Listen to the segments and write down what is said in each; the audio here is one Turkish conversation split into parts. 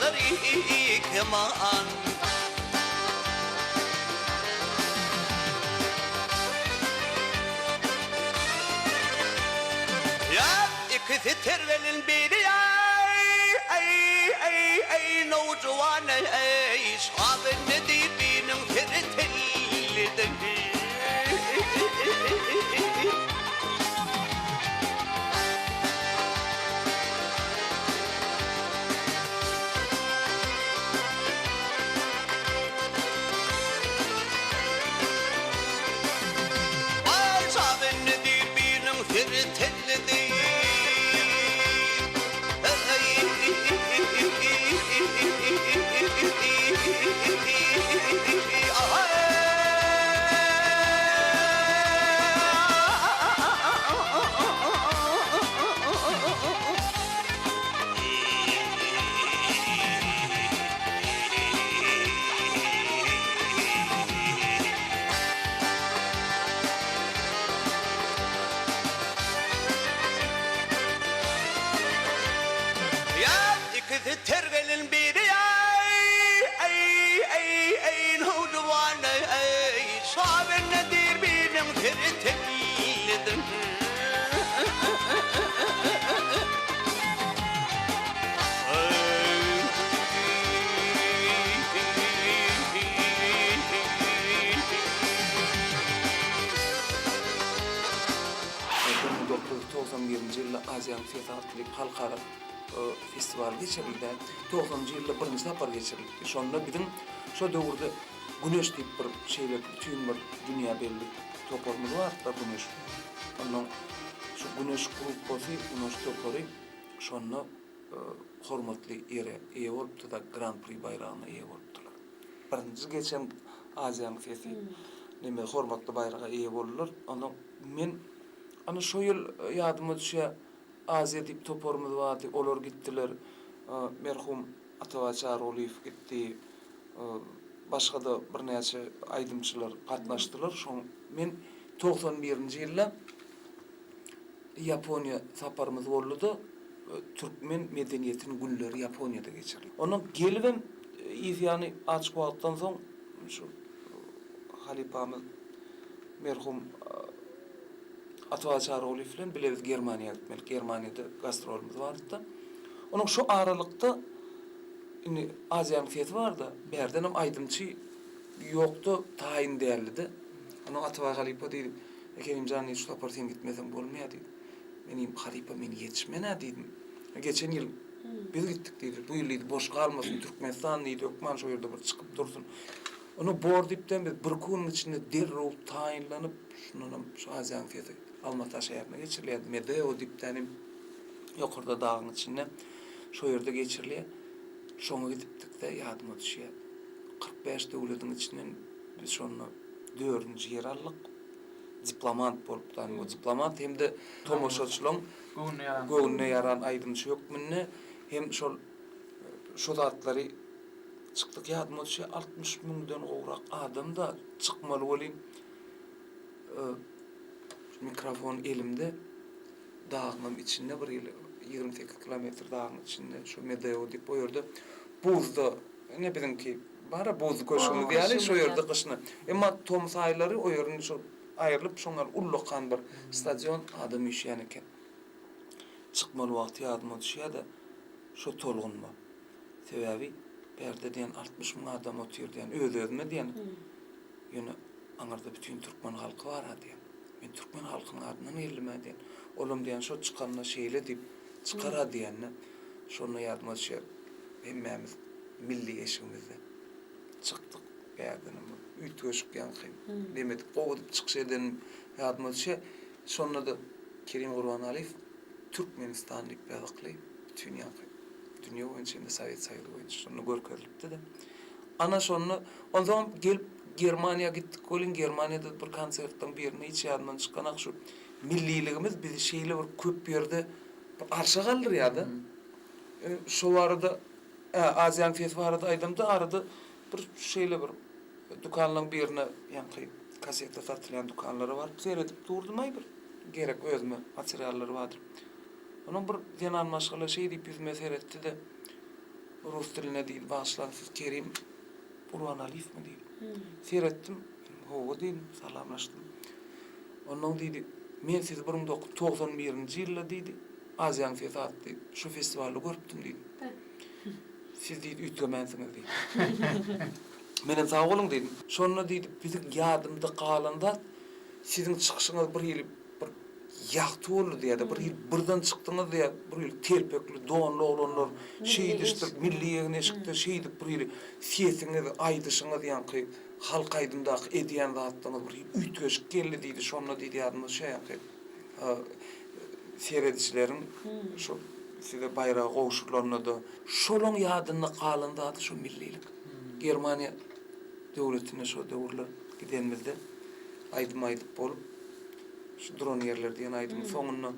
başları keman. Ya ikisi tervelin biri ay navcuvan ay şabın dibinin tertellidi. Ay şabın dibinin tertellidi. Ya ikisi tervelin biri ay navcuvan ay şabın dibinin tertellidi. Ben 1991 ýylda Aziýanyň Fedatlyk halkara festival geçirildi. 90-njy ýylda birinji tapar geçirildi. Şonda bizim şo döwürde Güneş diýip bir şeýle bütün bir dünýä belli topormuz bar da Güneş. Ondan şu Güneş grupy, Güneş topory şonu hormatly ýere eýe bolupdy da Grand Prix bayragyna eýe bolupdylar. Birinji geçen Aziýanyň Festi neme hormatly bayraga eýe boldular. Ondan men ana şo ýyl ýadyma düşýär, Aziýa diýip topormuz bardy, olar gitdiler. Merhum Atabaç Aroliýew gitdi. Başga da bir näçe aýdymçylar gatnaşdylar. Şoň men 91-nji ýylda Ýaponiýa saparymyz boldy. Türkmen medeniýetiniň günleri Ýaponiýada geçirildi. Onuň gelibim ýany açyk wagtdan soň şu halipamyz merhum Atabaç Aroliýew bilen bilebiz Germaniýa gitmeli. Germaniýada gastrolumuz bardy. Onuň şu aralykda indi Aziýanyň Feti barda, berdenem aýdymçy ýokdy, taýin däldi. Onuň Atabaç Halipa diýdim, "Ekerimjan şu apartman gitmesem bolmaýar" diýdim. Menim Halipa meni ýetişmene diýdim. Geçen ýyl biz gitdik diýdi. Bu ýyl boş galmasyn Türkmenistan diýdi, okman şo ýerde bir çykyp dursun. Onu bor diýipden biz bir kunyň içinde derrew taýinlanyp şundan şu Aziýanyň Feti Almaty şäherine geçirilýärdi. Mede o diýipdenim ýokurda dağın içinde şo ýerde geçirilýär. Şoňa gidipdik de ýadyma düşýär. 45 döwletiň içinden biz şonu 4-nji ýer aldyk. Diplomat bolupdan, o diplomat hem de tomoşaçylaryň göwnüne ýaran aýdymçy ýok minne hem şo zatlary çykdyk ýadyma düşýär 60 000'den gowrak adam da çykmaly bolýan. Mikrofon elimde dağın içinde bir 28 kilometr dağın içinde şu Medeo diýip o ýerde buzda ne bilim ki bara buz köşüňi diýäli şu ýerde gyşny. Emma tom saýlary o ýerden şu aýrylyp şoňar ullukan bir stadion adam ýeşýän eken. Çykmaly wagt ýadyma düşýär da şu tolgunma. Sebäbi berde diýen 60 000 adam otyr diýen öz-özüme diýen. Ýöne aňarda bütün türkmen halky bar diýen. Men türkmen halkynyň adyny elime diýen. Olam diýen şo çykanna şeýle diýip çykara diýenne şonu ýadyma düşýär. Hemmemiz milli eşigimizde çykdyk berden üýtgeşik ýanky. Demedik gowup çykşydan ýadyma düşýär. Şonda da Kerim Gurbanaliýew Türkmenistan diýip ýazykly bütün ýanky. Dünýä boýunça Sowet Soýuzy boýunça şonu görkezipdi de. Ana şonu ondan gelip Germaniýa gitdik. Bolin Germaniýada bir konsertden birine hiç ýadymdan çykanak şu milliligimiz bizi şeýle bir köp ýerde arşa galdyrýardy. Şo arada Aziýanyň Festi barada aýdymda arada bir şeýle bir dukanlaryň birine ýanky kasetta satylýan dukanlary bar. Seyredip durdum bir gerek özüme materiallary bardyr. Onun bir ýanan maşgala şey diýip bizme seyretdi de Rus diline değil, başlansız Kerim Burhan Alif mi değil. Seyrettim, hoğu değil, salamlaştım. Ondan dedi, men siz 1991-nji ýylda dedi, Aziýan Fesat dedi, şu festivalda görüpdim dedi. Siz dedi, ütgemensiňiz dedi. Menem sağ olun dedim. Şonda dedi, bizim ýadymda galanda sizin çykyşyňyz bir ýyl bir ýakty boldy diýdi, bir ýyl birden çykdyňyz diýdi, bir ýyl telpekli, donly olanlar, şeýdişdir, milli ýeňeşikdir, şeýdik bir ýyl sesiňiz, aýdyşyňyz ýanky halk aýdymdaky edýän zatlaryňyz bir ýyl ütgeşik geldi diýdi. Şonda diýdi ýadyma şey ýanky seyredişleriň şu size bayrağı gowşurlaryna da şolaň ýadyna galanda şu millilik. Germaniýa döwletine şu döwürler gidenmizde aýdyp bolup şu dron ýerler diýen aýdym soňuna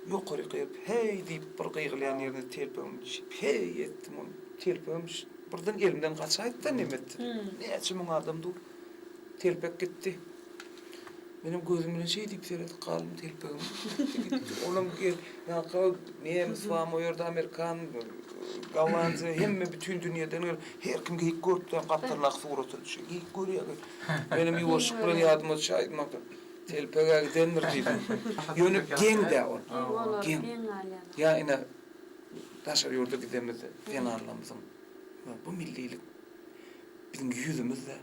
ýokary gyýyp hey diýip bir gyýgylýan ýerine telpegim hey etdim onu telpegim birden elimden gaçaýdy da nemetdi. Näçe müň adam dur telpek gitdi. Benim gözüm bilen şey diýip seredip galym telpegim gitdi. Olam ýa-da nemis wam o ýerde Amerikan Galanca hemme bütün dünýeden her kimge hiç görüpden gaptarlak suraty düşýär. Hiç görýär. Benim ýuwaşyk bilen ýadyma çaýdym. Telpege gidendir diýdim. Ýönüp geňde o. Geň. Ya ina taşar ýurda gidemizde fenarlamyzyň. Bu millilik bizim ýüzümizde.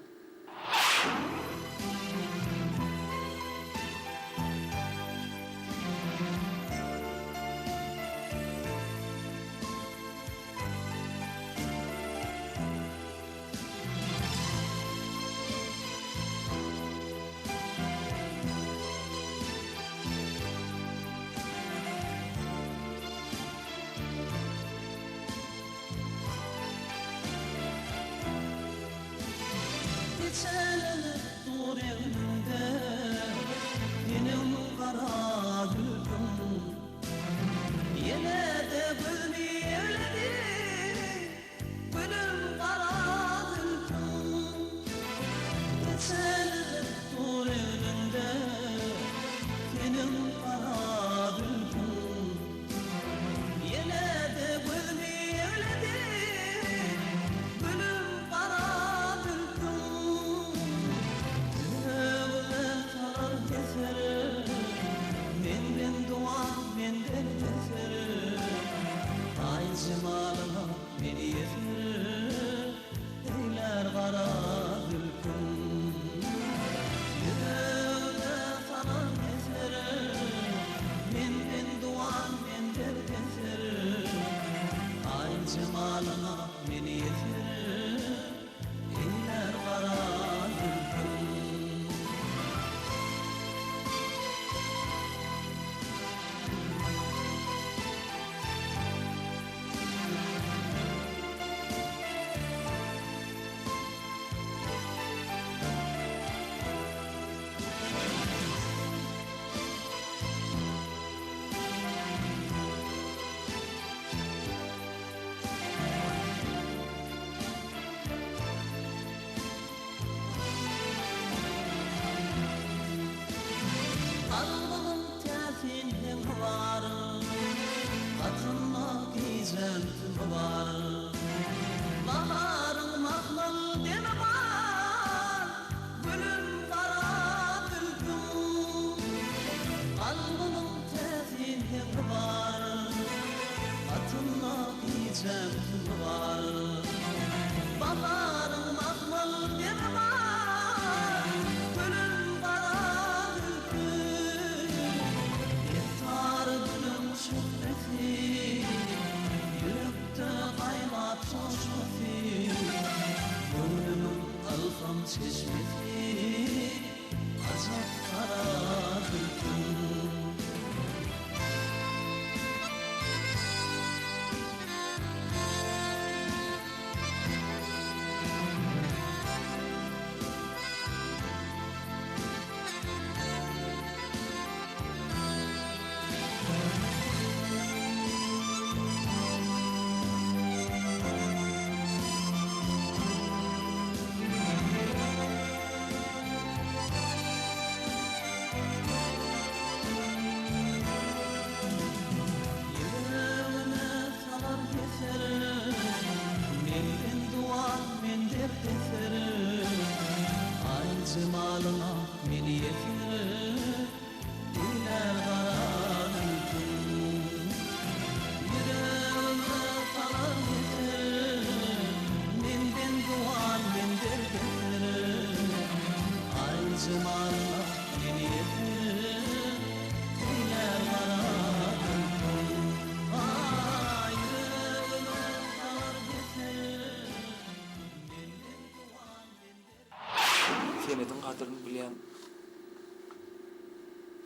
senedin kadryny bilýän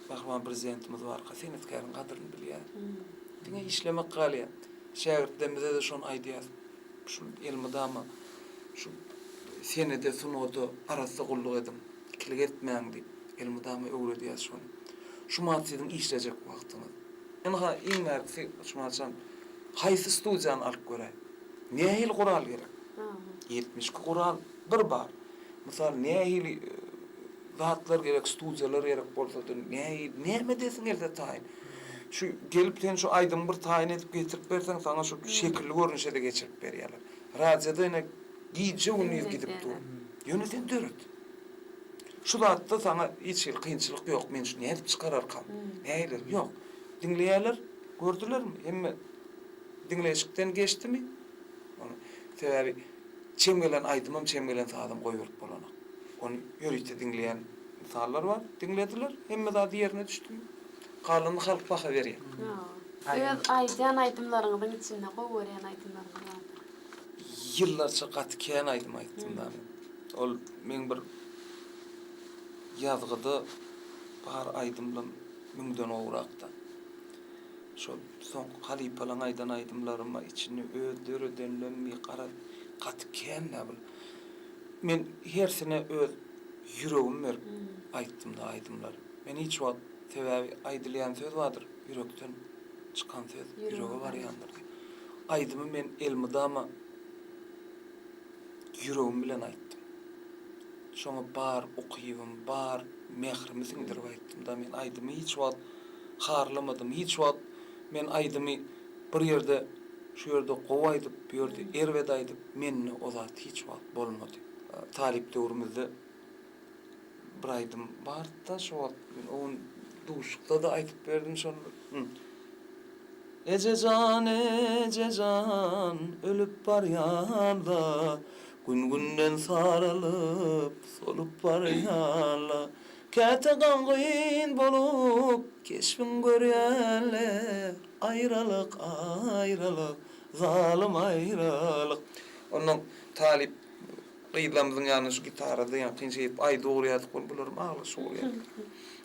Bahman prezidentimiz bar, senetkaryň kadryny bilýär. Diňe işlemek galýa. Şäherlerimize de şonu aýdýar. Şu elmydama şu senede sunuwda arasy gulluk edim. Ikilik etmeýän diýip elmydama öwredýär şonu. Şu maçydyň işlejek wagtyny. Enha iň märkisi şu maçan haýsy studiýany alyp görä. Nähil gural gerek? 72 gural bir bar. Mysal nähil zatlar gerek, studiýalar gerek bolsa-da näme desiň elde taýyn. Şu gelip sen şu aýdym bir taýyn edip getirip berseň saňa şu şekilli görünüşe de geçirip berýärler. Radioda ene giýje uny gidip dur. Ýöne sen döret. Şu zatda saňa hiç kynçylyk ýok, men şunu edip çykararkam. Näýler? Ýok. Dinleýärler, gördülermi? Hemme dinleýişikden geçdimi? Onu sebäbi çemgelen aýdymam, çemgelen saýdym goýup bolana. Onu ýörüýte dinleýän insanlar bar, dinlediler, hemme zat ýerine düşdü. Kalanı halk baka berýär. Evet, aýdýan aýdymlaryňyň içinde goýberýän aýdymlaryň bar. Ýyllarça gatykän aýdym aýtdymda. Ol men bir ýazgyda bar aýdymlym müňden owrakda. Şol soň halipalaň aýdan aýdymlaryma içini ödürdenlenmi garap gatykän näbil. Men her sene öz yüreğim berip aýtdym da aýdymlar. Men hiç wagt sebäbi aýdylýan söz bardyr, yürekden çykan söz ýürege barýandyr. Aýdymy men elmydama yüreğim bilen aýtdym. Şoňa bar okuýym, bar mehrimi siňdirip aýtdym da men aýdymy hiç wagt harlamadym, hiç wagt men aýdymy bir ýerde şu ýerde gowaýdyp, bu ýerde erwed aýdyp menne o zat hiç wagt bolmady. Talip döwrümizde bir aýdym bar da şu wagt men oň duşukda da aýtyp berdim şonu. Ececan ölüp barýanda gün-günden saralyp solup barýarlar. Käte gaňgyn bolup keşbin görýärler. Aýralyk zalim aýralyk. Onuň talip Gıydamızın yanı şu gitarada yani kynşeýip aý dogurýadyk bolularyň aglaşy bolýar.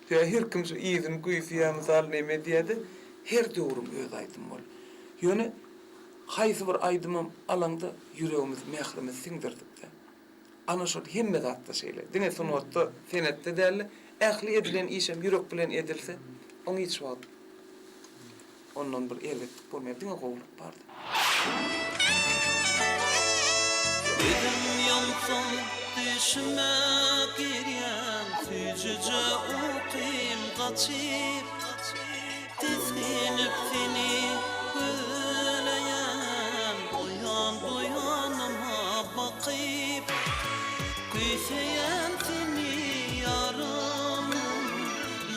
Her kim şu ýyzym güýsýär misal näme diýdi? Her döwrüm öz aýdym bol. Ýöne haýsy bir aýdymam alanda ýüregimiz mehrimiz siňdirdik-de. Ana şol hemme zatda şeýler. Dine sunatda senetde däli ähli edilen işem ýürek bilen edilse, oň hiç wagt ondan bir elbet bolmaýar diňe gowulyp bardy. Dedim yansam düşme girýän süjüce uqym gaçyp tizginip seni göleýän doýan-doýanyma bakyp güýseýän seni ýarym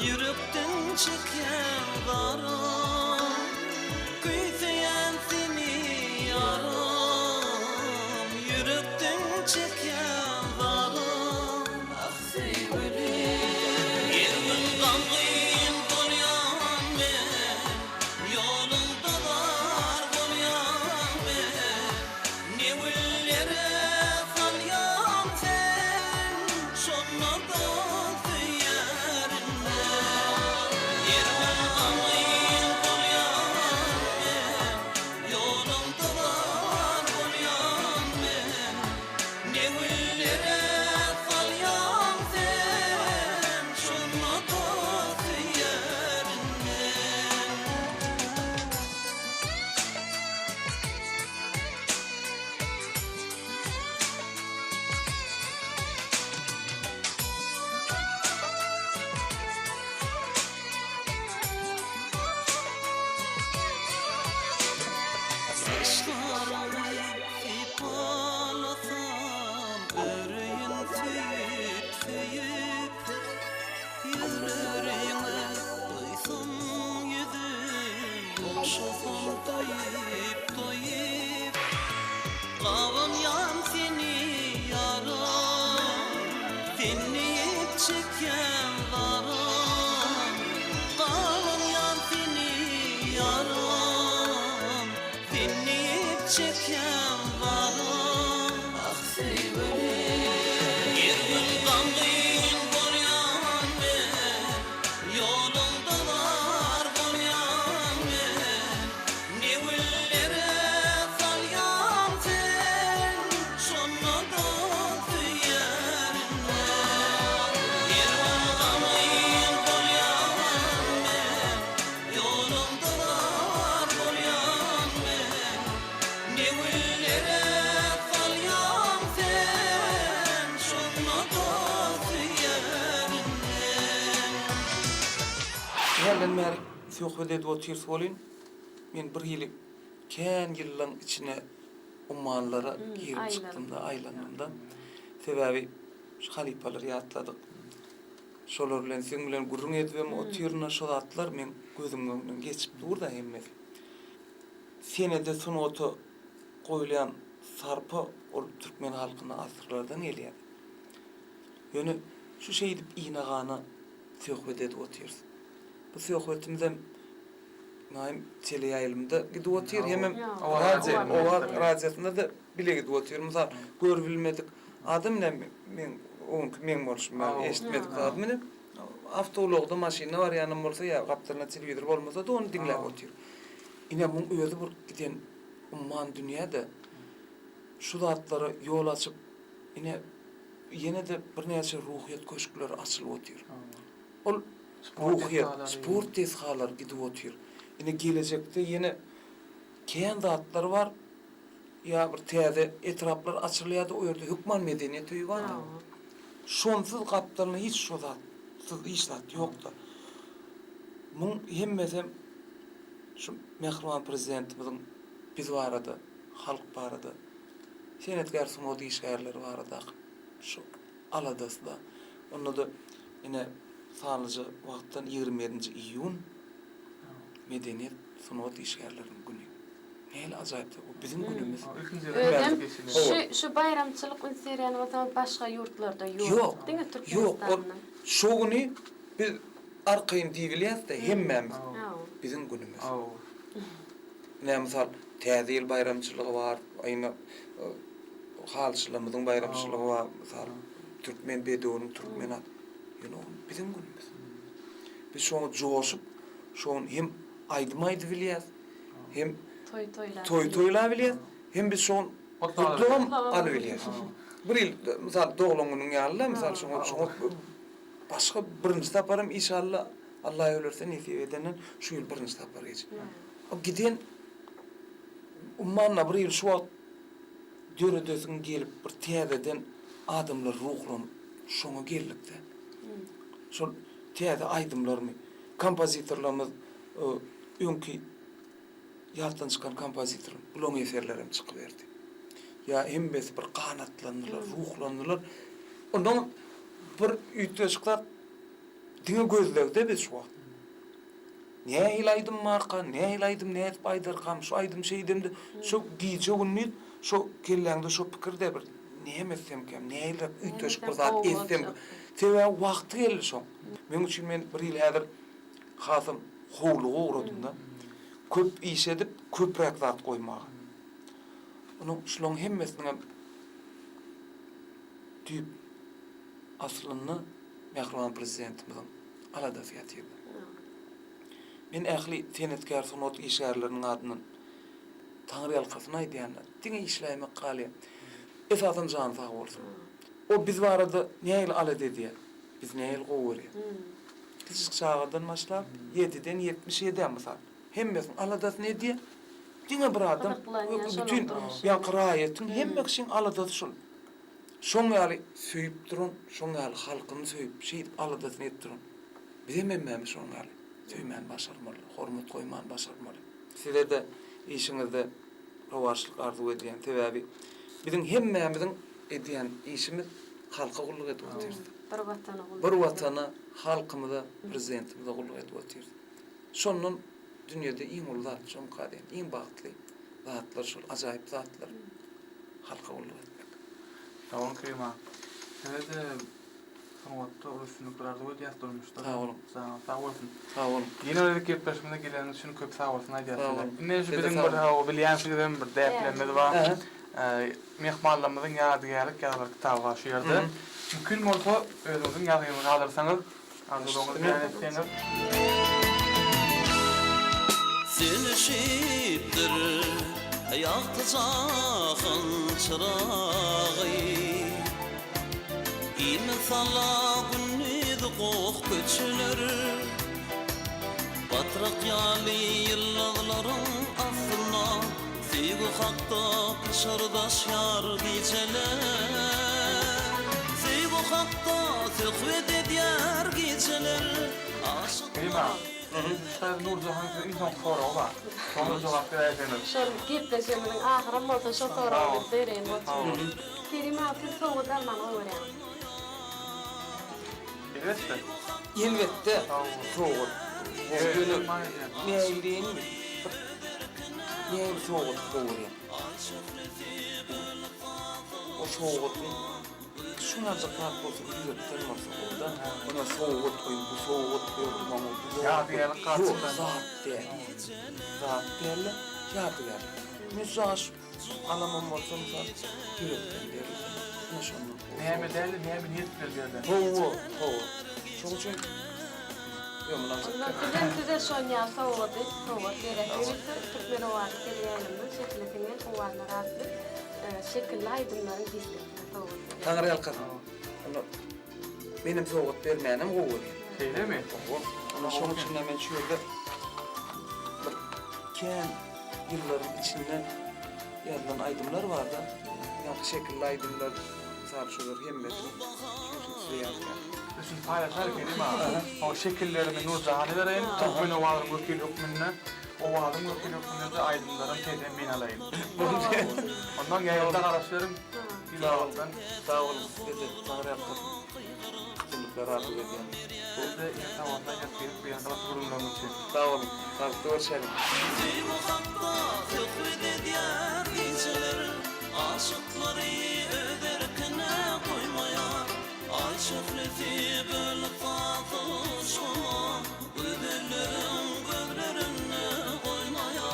ýürekden çekýän garym güýseýän seni ýarym ýürekden çekýän garym aksy bilen ýermin gaňgyn bolýan men ýolunda bar bolýan men newillere salýan sen şonda da süýärinme ýermin gaňgyn bolýan men ýolunda bar bolýan men newillere salýan sen şonda da süýärinme saçlarını ipalasam örüyün tüyüp tüyüp yüreğime duysam yüzüm okşasam doyup doyup kavunyan seni yarım seni çeken varım kavunyan seni yarım seni çeken varım aksy bilen ýermin gaňgy bilen meri söhbet edip otyrs bolyn. Men bir ýyly kän ýyllaryň içine ummanlara girip aylandım. çykdym da, aylandım da. Sebäbi şu halipalar ýatladyk. Şolar bilen sen bilen gurrun edibem otyrna şol atlar men gözümden geçip durda hemmet. Senede sunuwata goýulan sarpa ol türkmen halkyna asyrlardan gelýär. Ýöne şu şey edip iňagana söhbet edip otyrs. Bu söhbetimizden naim teleýaýlymda gidip otyr hemem radiosunda da bile gidip otyr. Mysal görbilmedik adam bilen men bolşum eşitmedik adam bilen awtologda maşina var ýanam bolsa ýa gapdyrna telewizor bolmasa da onu dinläp otyr. Ine muň özü bir giden umman dünýäde şu zatlara ýol açyp ine ýene de bir näçe ruhyat köşkleri açylyp otyr. Ol ruhyat, sport teshalar gidip otyr. Ine gelecekde ýene kän zatlar bar ýa bir täze etraplar açylýar da o ýerde hükman medeniýeti bar. Şonsuz gapdaryna hiç şu zatsız iş zat ýokda. Muň hemmesem şu mehriban prezidentimiziň biz barada, halk barada, senetkär sunuwdy işgärleri barada şu aladasda. Onu da ine sağlıcı wagtdan 27-nji iýun medeniýet sunuwdy işgärleriniň güni. Näle ajaýyp bu bizim günümüz. Şu bayramçylyk ünseriýany mesela başga ýurtlarda ýok. Diňe Yok, Türkmenistan'da. şu güni biz arkaýyn diýilýär-de hemmemiz bizim günümüz. Ne misal täze ýyl bayramçylygy bar, aýna halçylarymyzyň bayramçylygy bar, misal türkmen bedownyň türkmenat. Bizim günümüz. Biz şonu joşup, şonu hem aýdyp bilýär, hem toýlap bilýär, hem biz şonu kutlam alyp bilýär. Bir ýyl misal doglaňynyň ýalyna misal şonu başga birinji taparym inşallah Allah ölerse näsip edenden şu ýyl birinji tapar geç. O giden ummanla bir ýyl şu wagt döredesiň gelip bir täzeden adamlar ruhlanyp şoňa geldikde. Şol täze aýdymlarmy, kompozitorlarymyz öňki ýatdan çykan kompozitor bulan eserlerim çykyp berdi. Ya hembesi bir kanatlandylar, ruhlandylar. Ondan bir üýtgeçler diňe gözlegde biz şu wagt. Ne ilaydym marka, ne ilaydym ne etip aýdyrkam, şu aýdym şeýdimdi, şu giýje günni, şu kelläňde şu pikirde bir näme etsem, ne ilap üýtgeçik bir zat etsem. Tebe wagty geldi şo. Men üçin men bir ýyl häzir hasym howluga uğradym da. Köp iş edip köprek zat goýmagy. Onun şulan hemmesine tüp aslyny mehriban prezidentimiň aladasy ýatyrdy. Men ähli senetkär sunuwat işgärleriniň adyny Taňry ýalkasyna aýdýanlar. Diňe işläýmek galy. Esasen jan sag bolsun. O biz barada näil ala dedi. Biz näil gowy. Kiçik çağdan başlap 7-den 77-den misal. Hemmesini aladasy ne diýär? Diňe bir adam bütün ýaqraýatyň hemme kişiň aladasy şol. Şoň ýaly söýüp durun, şoň ýaly halkyny söýüp şeýip aladasyny etdirün. Biz hemmemiz şoň ýaly söýmän başarmaly, hormat goýman başarmaly. Sizler de işiňizde rowaşlyk arzu edýän sebäbi bizim hemmemizin edýän işimiz halka gulluk edip otyr. Bir watana, halkymyza, prezidentimize gulluk edip otyr. Şonun dünýede iň ulu zat, şoň kadem, iň bagtly zatlar şol, ajaýyp zatlar. Halka gulluk etmek. Tamam Kıyma. Evet, sanatda oluşumluklarda öyle yaptırmışlar. Sağ olun. Sağ olun. Sağ olun. Yine öyle kepleşmede gelen için köp sağ olsun. Sağ olun. Ne şu bizim bir o bilýän şeýlerim bir däplenmedi var. Mehmanlarymyzyň ýadygarlyk ýalyk kitab var şu ýerde. Mümkin bolsa özüňiziň ýazyny galdyrsaňyz, arzulygyňyzy beýan etseňiz. Seni şipdir ayakta çağın çırağı İnsala günnid qoq köçüler Batrak yali yıllarların aslına Sevgi hakta kışırdaş yar geceler Sevgi hakta söhbet edýär geceler Aşıklar Şöyle Nurcahan'ın insan sorağı var. Sonra cevap verelim. Şol gepleşemenin ahyrı bolsa şo soragy bereň bolsun. Kerime apy soňadan mana öwren. Elbette. Elbette. Soğuk. Gönül. Meylin. Neyim soğuk doğru. O soğukun şuna zakat olsa yürekten varsa orada ona soğuk koyun, bu soğuk koyun, bu Ya bir yer karşısında. yok, zat değil. Zat değil, ya bir yer. Müsaş, anamam olsa müsaş, yürekten değil. Ne şunun? Neyme değerli, neyme niyet verdi. Soğuk. Çok için yok bundan Ondan tüde şoňa soňady, soňat gerekli. Türkmen owady kelýänimiz şekilletingen owalar atly. Şekilli aydınların dizgisi soňat. Tanrı yalkan. Onu benim soğuk vermeyenim oğul. Şeyde mi? Ama şunun için hemen şöyle ken yılların içinde yazılan aydınlar var da yakı şekilli aydınlar sarışılır hem de şöyle yazlar. Düşün paylaşar kelim abi. O şekillerimi Nurcahan'ı vereyim. Türkmen ovalının gökül hükmünü. Ovalının gökül hükmünü de aydınların teyden ben alayım. Ondan yayıldan araştırırım. İlavaldan. Sağ olun. Dedi Tanrı yalkan. Kutulukları arzu ediyorum. Burada irtibattan yapıp bir yandan kurulmam için. Sağ olun. Sağ olun. Görüşelim. Bu hakta hükmede diyar geceler aşıkları öderkene koymayar ay şöhleti bölüp fazla öderlerin gözlerine oynayar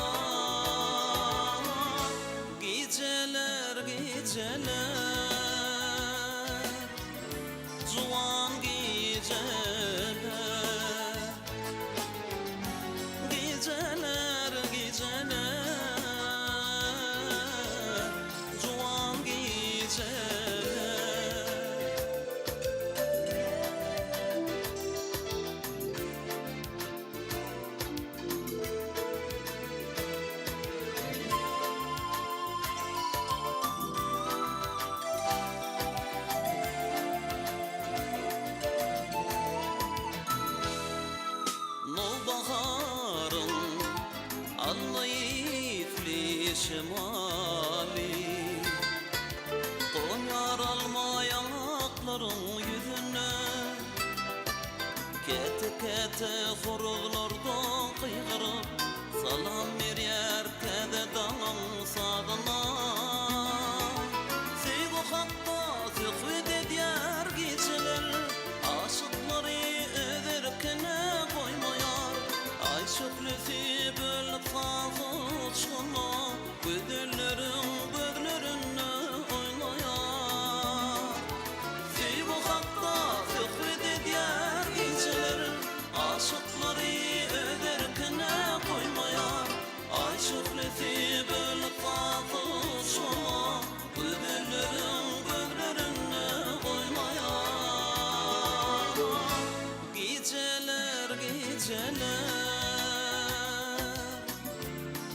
geceler zuvan geceler Juan geceler Nolbaharın anlayıfli şemali Konar alma yanakların yüzüne Kete kete horullardan kıygırıp Salam veriyer kede dalın sağına Sevgi hakta zıhvede diyar geceler Aşıkları öderkene koymayar Ay şöhlesi bölüp fazla uçkuna Güdürlerin gözlerine oynayar Sevgi hakta zıhvede diyar geceler Aşıkları öderkene koymayar Ay şöhlesi bölüp fazla uçkuna Güdürlerin gözlerine oynayar Geceler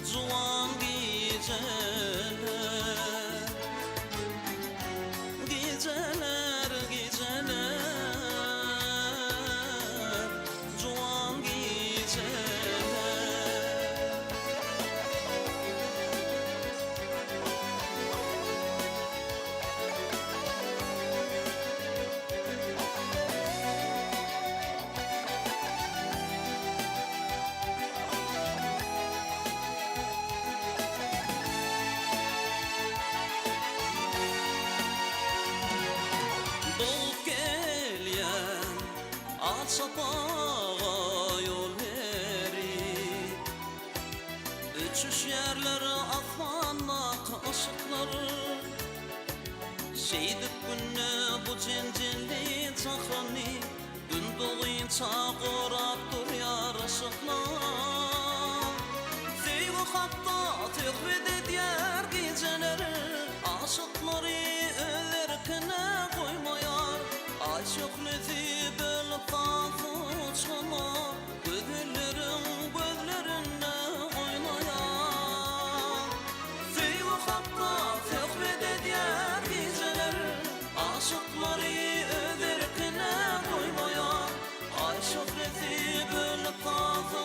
Zuvan geceler Zuvan geceler Bol gelyen Alçapağa yol verir Uçuş yerleri afmanla kaşıkları Şeydik günü bu cincinli çakranı Gün doğuyunca qorak dur yarışıklar Sevgi hatta tühvede diyar geceleri Aşıkları ölerkene koymayar Ay şöhleti bölüp fazla uçkana Gözlerin gözlerine oynayar Sevgi hatta tühvede diyar geceleri Aşıkları ölerkene koymayar Ay şöhleti bölüp fazla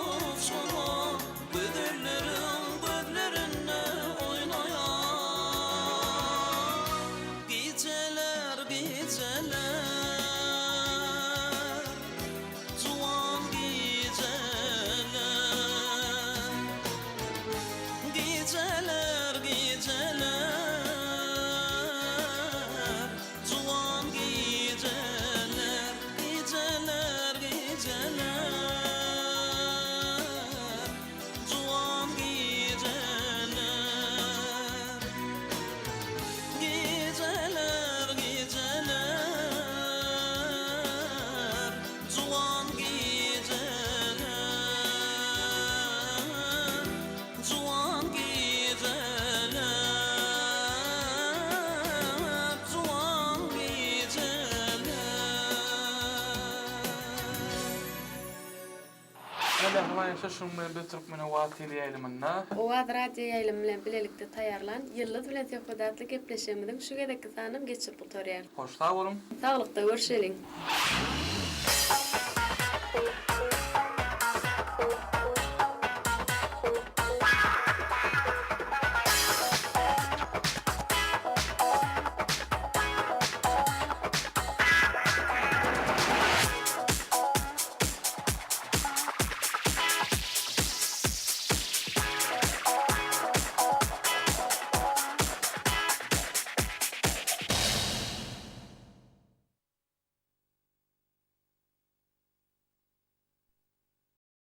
Bilahma yaşa şunu bir Türkmene wagty diýelim-na. O wagt radio ýaýlamy bilen bilelikde taýýarlan. Ýyldız bilen söhbetli gepleşemdim. Şu gedekki sanym geçip oturýar. Hoş sağ olun. Sağlykda görüşelim.